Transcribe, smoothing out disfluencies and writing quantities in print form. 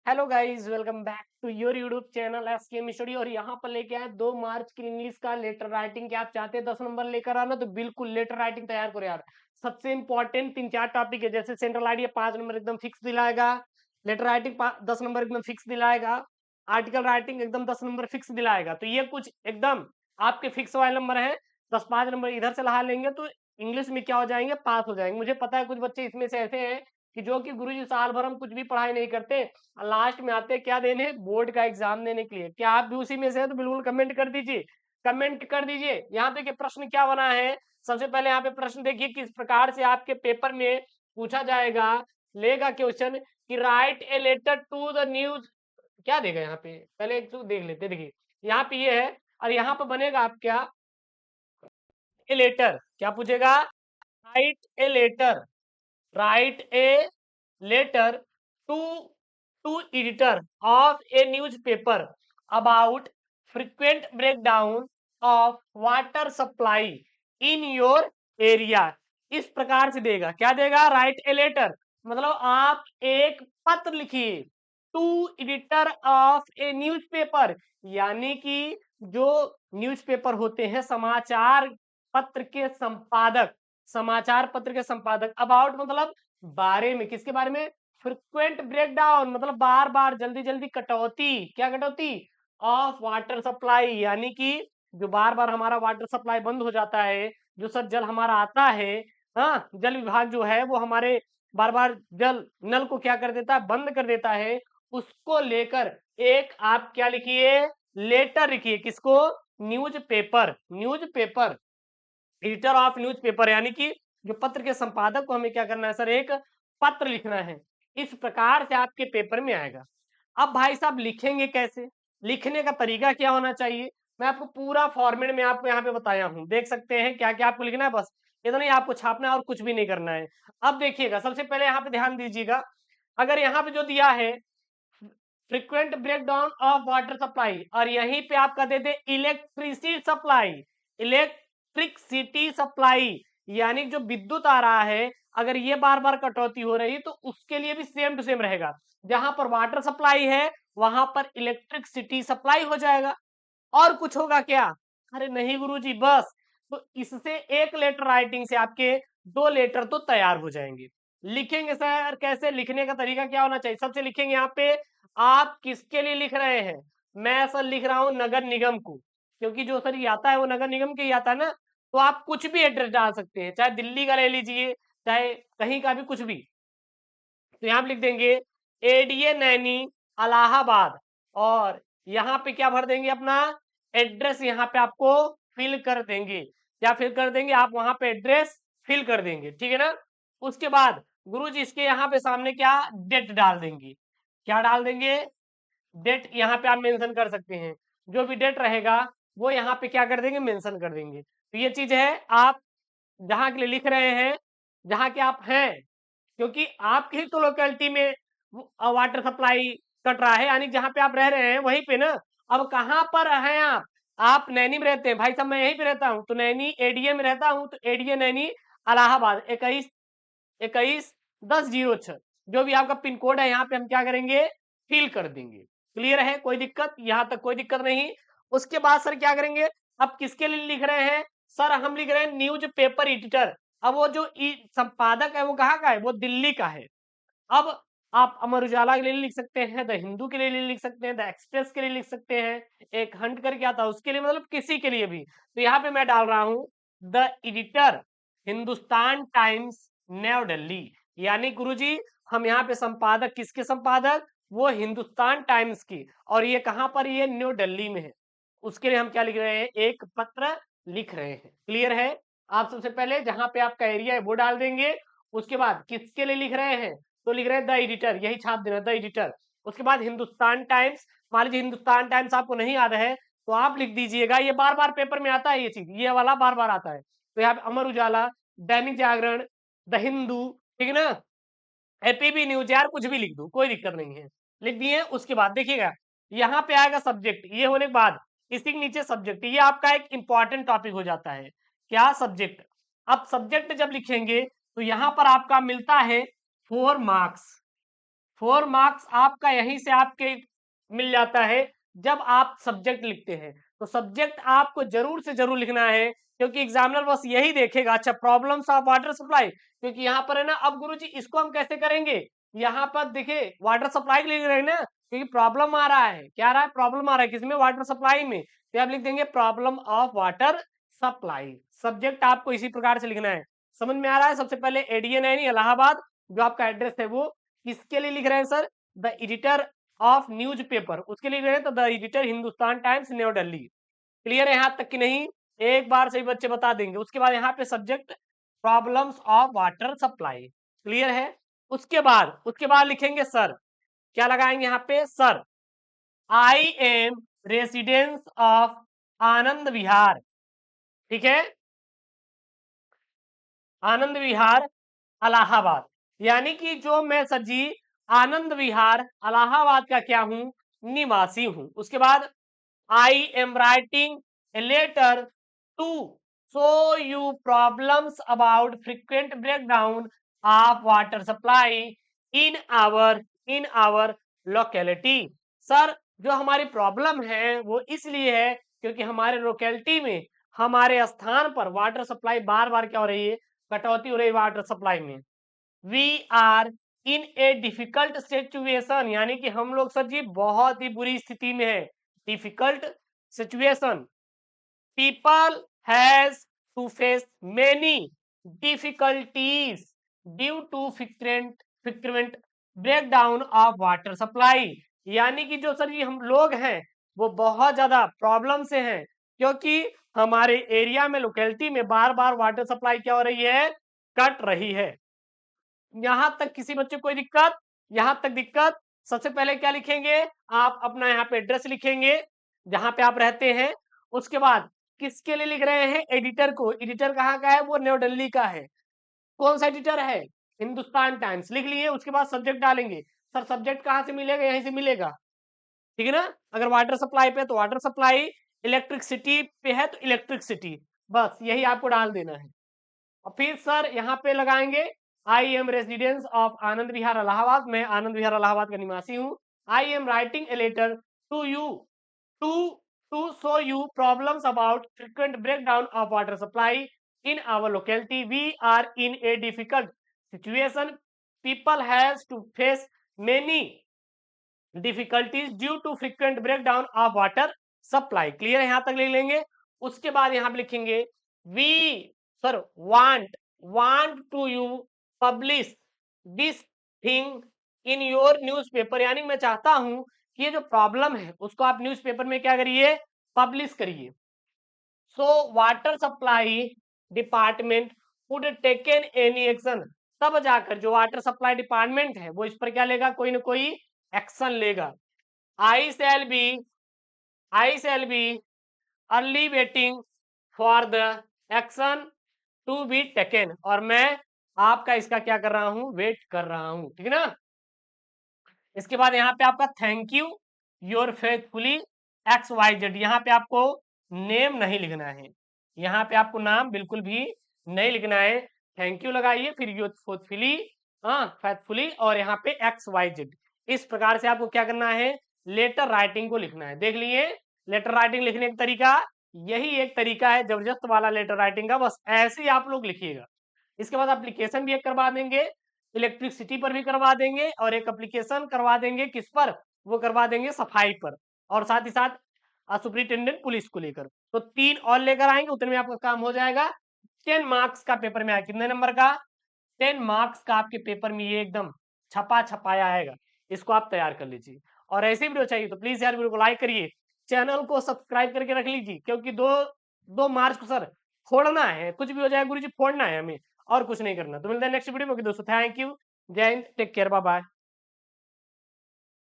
Hello guys, welcome back to your YouTube channel SKM study. और यहाँ पर लेके आए 2 मार्च की इंग्लिश का लेटर राइटिंग के। आप चाहते हैं 10 नंबर लेकर आना तो बिल्कुल लेटर राइटिंग तैयार करो यार। सबसे इंपॉर्टेंट 3-4 टॉपिक है, जैसे सेंट्रल आइडिया 5 नंबर एकदम फिक्स दिलाएगा। लेटर राइटिंग 10 नंबर एकदम फिक्स दिलाएगा। आर्टिकल राइटिंग एकदम 10 नंबर फिक्स दिलाएगा। तो ये कुछ एकदम आपके फिक्स वाले नंबर है। 10-5 नंबर इधर से लगा लेंगे तो इंग्लिश में क्या हो जाएंगे, पास हो जाएंगे। मुझे पता है कुछ बच्चे इसमें से ऐसे हैं कि जो कि गुरुजी साल भर हम कुछ भी पढ़ाई नहीं करते, लास्ट में आते क्या देने, बोर्ड का एग्जाम देने के लिए। क्या आप भी उसी में से हैं? तो बिल्कुल कमेंट कर दीजिए, कमेंट कर दीजिए। यहाँ देखिए प्रश्न क्या बना है। सबसे पहले यहाँ पे प्रश्न देखिए, किस प्रकार से आपके पेपर में पूछा जाएगा, लेगा क्वेश्चन कि write a letter to the news. क्या देगा यहाँ पे, पहले एक तो देख लेते हैं। देखिए यहाँ पे ये है, और यहाँ पे बनेगा आप क्या, ए लेटर। क्या पूछेगा? Write a letter, write a letter to editor of a newspaper about frequent breakdown of water supply in your area। इस प्रकार से देगा। क्या देगा? राइट ए लेटर, मतलब आप एक पत्र लिखिए to editor of a newspaper, यानी कि जो न्यूज़पेपर होते हैं, समाचार पत्र के संपादक, समाचार पत्र के संपादक। अबाउट मतलब बारे में, किसके बारे में? फ्रिक्वेंट ब्रेकडाउन मतलब बार बार जल्दी जल्दी कटौती। क्या कटौती? ऑफ वाटर सप्लाई, यानी कि जो बार बार हमारा वाटर सप्लाई बंद हो जाता है, जो सर जल हमारा आता है, हाँ, जल विभाग जो है वो हमारे बार बार जल नल को क्या कर देता है, बंद कर देता है। उसको लेकर एक आप क्या लिखिए, लेटर लिखिए। किसको? News paper, news paper, editor of news paper, यानी कि जो पत्र के संपादक को हमें क्या करना है सर, एक पत्र लिखना है। इस प्रकार से आपके पेपर में आएगा। अब भाई साहब लिखेंगे कैसे, लिखने का तरीका क्या होना चाहिए, मैं आपको पूरा फॉर्मेट में आपको यहाँ पे बताया हूँ। देख सकते हैं क्या क्या आपको लिखना है, बस इतना ही आपको छापना है और कुछ भी नहीं करना है। अब देखिएगा, सबसे पहले यहाँ पे ध्यान दीजिएगा। अगर यहाँ पे जो दिया है frequent breakdown of water supply, और यहीं पे आपका दे दे इलेक्ट्रिसिटी सप्लाई, इलेक्ट्रिसिटी सप्लाई, यानी जो विद्युत आ रहा है, अगर ये बार बार कटौती हो रही तो उसके लिए भी सेम टू सेम रहेगा। जहां पर वाटर सप्लाई है वहां पर इलेक्ट्रिसिटी सप्लाई हो जाएगा। और कुछ होगा क्या? अरे नहीं गुरुजी, बस। तो इससे एक लेटर राइटिंग से आपके 2 लेटर तो तैयार हो जाएंगे। लिखेंगे सर कैसे, लिखने का तरीका क्या होना चाहिए? सबसे लिखेंगे यहाँ पे, आप किसके लिए लिख रहे हैं। मैं सर लिख रहा हूं नगर निगम को, क्योंकि जो सर ये आता है वो नगर निगम के ही आता है ना। तो आप कुछ भी एड्रेस डाल सकते हैं, चाहे दिल्ली का ले लीजिए, चाहे कहीं का भी, कुछ भी। तो यहाँ पे लिख देंगे एडीए नैनी इलाहाबाद, और यहाँ पे क्या भर देंगे, अपना एड्रेस यहाँ पे आपको फिल कर देंगे। क्या फिल कर देंगे? आप वहां पे एड्रेस फिल कर देंगे, ठीक है ना। उसके बाद गुरुजी इसके यहाँ पे सामने क्या डेट डाल देंगे। क्या डाल देंगे? डेट यहाँ पे आप मेंशन कर सकते हैं। जो भी डेट रहेगा वो यहाँ पे क्या कर देंगे, मेंशन कर देंगे। तो ये चीज है, आप जहां के लिए लिख रहे हैं, जहां के आप हैं, क्योंकि आपकी ही तो लोकेलिटी में वाटर सप्लाई कट रहा है, यानी जहां पे आप रह रहे हैं वहीं पे ना। अब कहाँ पर हैं आप? आप नैनी में रहते हैं भाई साहब, मैं यहीं पे रहता हूँ तो नैनी एडीए में रहता हूँ, तो एडीए नैनी इलाहाबाद 21-10-06, जो भी आपका पिन कोड है यहाँ पे हम क्या करेंगे, फिल कर देंगे। क्लियर है? कोई दिक्कत? यहाँ तक कोई दिक्कत नहीं। उसके बाद सर क्या करेंगे, अब किसके लिए लिख रहे हैं? सर हम लिख रहे हैं न्यूज पेपर एडिटर। अब वो जो संपादक है वो कहाँ का है, वो दिल्ली का है। अब आप अमर उजाला के लिए लिख सकते हैं, द हिंदू के लिए लिख सकते हैं, द एक्सप्रेस के लिए लिख सकते हैं, एक हंट करके आता है उसके लिए, मतलब किसी के लिए भी। तो यहाँ पे मैं डाल रहा हूं the editor Hindustan times new Delhi, यानी गुरुजी हम यहाँ पे संपादक, किसके संपादक? वो हिंदुस्तान टाइम्स की, और ये कहाँ पर, ये न्यू दिल्ली में है। उसके लिए हम क्या लिख रहे हैं, एक पत्र लिख रहे हैं। क्लियर है? आप सबसे पहले जहां पे आपका एरिया है वो डाल देंगे। उसके बाद किसके लिए लिख रहे हैं, तो लिख रहे हैं द एडिटर, यही छाप देना, द एडिटर। उसके बाद हिंदुस्तान टाइम्स, मान लीजिए हिंदुस्तान टाइम्स आपको नहीं याद है तो आप लिख दीजिएगा, ये बार बार पेपर में आता है ये चीज, ये वाला बार बार आता है। तो यहाँ पे अमर उजाला, दैनिक जागरण, द हिंदू, ठीक है ना, एपीबी न्यूज, यार कुछ भी लिख दो, कोई दिक्कत नहीं है। लिख दिए। उसके बाद देखिएगा यहाँ पे आएगा सब्जेक्ट, ये होने के बाद इसी के नीचे सब्जेक्ट, ये आपका एक इंपॉर्टेंट टॉपिक हो जाता है। क्या? सब्जेक्ट। अब सब्जेक्ट जब लिखेंगे तो यहां पर आपका मिलता है 4 मार्क्स। 4 मार्क्स आपका यहीं से आपके मिल जाता है जब आप सब्जेक्ट लिखते हैं। तो सब्जेक्ट आपको जरूर से जरूर लिखना है, क्योंकि एग्जामिनर बस यही देखेगा। अच्छा, प्रॉब्लम्स ऑफ वाटर सप्लाई, क्योंकि यहाँ पर है ना, अब गुरुजी इसको हम कैसे करेंगे? यहाँ पर देखिए वाटर सप्लाई लिख रहे हैं ना, क्योंकि प्रॉब्लम आ रहा है। क्या आ रहा है? प्रॉब्लम आ रहा है किसमें? वाटर सप्लाई में। तो आप लिख देंगे problem of water supply. Subject आपको इसी प्रकार से लिखना है। समझ में आ रहा है? सबसे पहले एडीएन इलाहाबाद, जो आपका एड्रेस है, वो किसके लिए लिख रहे हैं sir? The editor of news paper, उसके लिए लिख रहे हैं। तो the editor Hindustan times new Delhi. Clear है यहाँ तक कि नहीं? एक बार से ही बच्चे बता देंगे। उसके बाद यहाँ पे subject problems of water supply. Clear है? उसके बाद लिखेंगे सर। क्या लगाएंगे यहाँ पे? Sir, I am residence of Anand Vihar. ठीक है, आनंद विहार इलाहाबाद। यानी कि जो मैं सर जी आनंद विहार इलाहाबाद का क्या हूं? निवासी हूं। उसके बाद I am writing a letter to show you problems about frequent breakdown of water supply in our locality. Sir, जो हमारी प्रॉब्लम है वो इसलिए है क्योंकि हमारे लोकेलिटी में, हमारे स्थान पर वाटर सप्लाई बार बार क्या हो रही है? कटौती हो रही है वाटर सप्लाई में। We are in a difficult situation, यानी कि हम लोग सर जी बहुत ही बुरी स्थिति में है। Difficult situation, people has to face many difficulties due to frequent breakdown of water supply। यानी कि जो सर ये हम लोग हैं वो बहुत ज्यादा प्रॉब्लम से हैं, क्योंकि हमारे एरिया में, लोकेलिटी में बार बार वाटर सप्लाई क्या हो रही है? कट रही है। यहां तक किसी बच्चे को कोई दिक्कत? यहां तक दिक्कत? सबसे पहले क्या लिखेंगे? आप अपना यहाँ पे एड्रेस लिखेंगे जहां पे आप रहते हैं। उसके बाद किसके लिए लिख रहे हैं? एडिटर को। एडिटर कहाँ का है? वो न्यू दिल्ली का है। कौन सा एडिटर है? हिंदुस्तान टाइम्स। लिख लिए। उसके बाद सब्जेक्ट डालेंगे। सर, सब्जेक्ट कहाँ से मिलेगा? यहीं से मिलेगा। ठीक है ना? अगर वाटर सप्लाई पे तो वाटर सप्लाई, इलेक्ट्रिसिटी पे है तो इलेक्ट्रिसिटी, बस यही आपको डाल देना है। और फिर सर यहाँ पे लगाएंगे I am residence of Anand Vihar Allahabad, मैं आनंद विहार इलाहाबाद का निवासी हूँ। I am writing a letter to you to to show you problems about frequent breakdown of water supply in our locality. We are in a difficult situation, people has to face many difficulties due to frequent breakdown of water supply. Clear है? यहां तक ले लेंगे। उसके बाद यहां पे लिखेंगे we sir want to you publish this thing in your newspaper. यानी मैं चाहता हूं कि ये जो प्रॉब्लम है उसको आप न्यूज़पेपर में क्या करिए? पब्लिश करिए। So water supply department would taken any action, तब जाकर जो वाटर सप्लाई डिपार्टमेंट है वो इस पर क्या लेगा? कोई ना कोई एक्शन लेगा। I shall be I shall be early waiting for the action to be taken, और मैं आपका इसका क्या कर रहा हूं? वेट कर रहा हूं। ठीक है ना? इसके बाद यहाँ पे आपका thank you your faithfully X Y Z. यहाँ पे आपको नेम नहीं लिखना है। यहाँ पे आपको नाम बिल्कुल भी नहीं लिखना है। थैंक यू लगाइए, फिर योर फेथफुली, हाँ फेथफुली, और यहाँ पे एक्स वाई जेड। इस प्रकार से आपको क्या करना है? लेटर राइटिंग को लिखना है। देख लिए लेटर राइटिंग लिखने का तरीका? यही एक तरीका है जबरदस्त वाला लेटर राइटिंग का, बस ऐसे ही आप लोग लिखिएगा। इसके बाद एप्लीकेशन भी एक करवा देंगे, इलेक्ट्रिसिटी पर भी करवा देंगे, और एक एप्लीकेशन करवा देंगे किस पर? वो करवा देंगे सफाई पर, और साथ ही साथ सुपरिटेंडेंट पुलिस को लेकर। तो 3 और लेकर आएंगे, उतने में आपका काम हो जाएगा। 10 मार्क्स का पेपर में आया। कितने नंबर का? 10 मार्क्स का आपके पेपर में ये एकदम छपा छपाया आएगा। इसको आप तैयार कर लीजिए। और ऐसी वीडियो चाहिए तो प्लीज यार वीडियो को लाइक करिए, चैनल को सब्सक्राइब करके रख लीजिए, क्योंकि दो मार्च को सर फोड़ना है। कुछ भी हो जाए गुरु जी, फोड़ना है हमें, और कुछ नहीं करना। तो मिलते हैं नेक्स्ट वीडियो में। दोस्तों थैंक यू, जय हिंद, टेक केयर, बाय बाय।